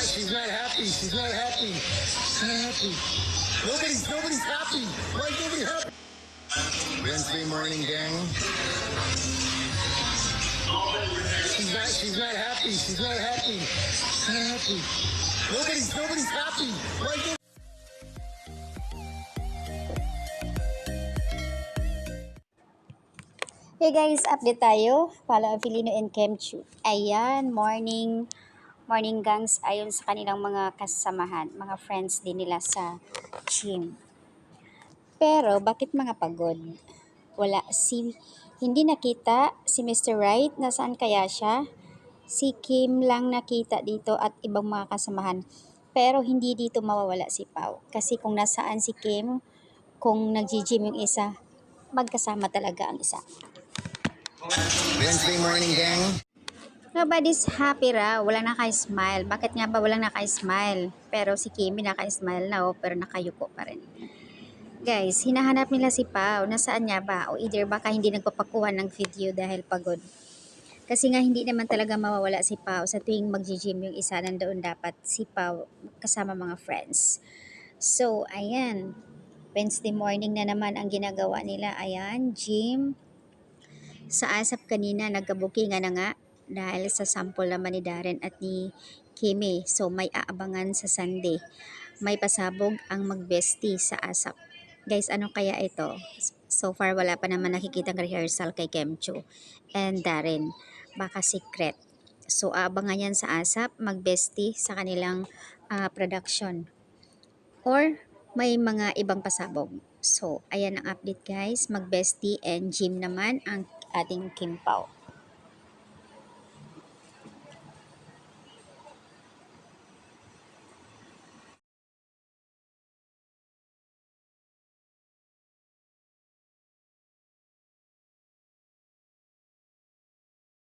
not happy. She's not happy. She's not happy. Nobody's happy. Why is nobody happy? Wednesday morning, gang. She's not happy. She's not happy. She's not happy. Nobody's happy. Why is Hey guys, update tayo. Follow Filino and Kemchu. Ayan, morning gangs ayon sa kanilang mga kasamahan, mga friends din nila sa gym. Pero bakit mga pagod? Hindi nakita si Mr. Right, nasaan kaya siya? Si Kim lang nakita dito at ibang mga kasamahan. Pero hindi dito mawawala si Pau. Kasi kung nasaan si Kim, kung nag-gym yung isa, magkasama talaga ang isa. Wednesday morning, gang. Nobody's happy raw. Walang naka-smile. Bakit nga ba walang naka-smile? Pero si Kimi naka-smile na pero nakayuko pa rin. Guys, hinahanap nila si Pau. Nasaan niya ba? O either baka hindi nagpapakuha ng video dahil pagod. Kasi nga hindi naman talaga mawawala si Pau. Sa tuwing mag-gym yung isa, nandoon dapat si Pau kasama mga friends. So, ayan. Wednesday morning na naman ang ginagawa nila. Ayan, gym. Sa ASAP kanina, nagkabukingan na nga dahil sa sample naman ni Darren at ni Kimi. So, may aabangan sa Sunday. May pasabog ang magbesti sa ASAP. Guys, ano kaya ito? So far, wala pa naman nakikitang rehearsal kay Kemcho and Darren. Baka secret. So, aabangan yan sa ASAP, magbesti sa kanilang production. Or, may mga ibang pasabog. So, ayan ang update guys. Magbesti and gym naman ang ating Kim Pao.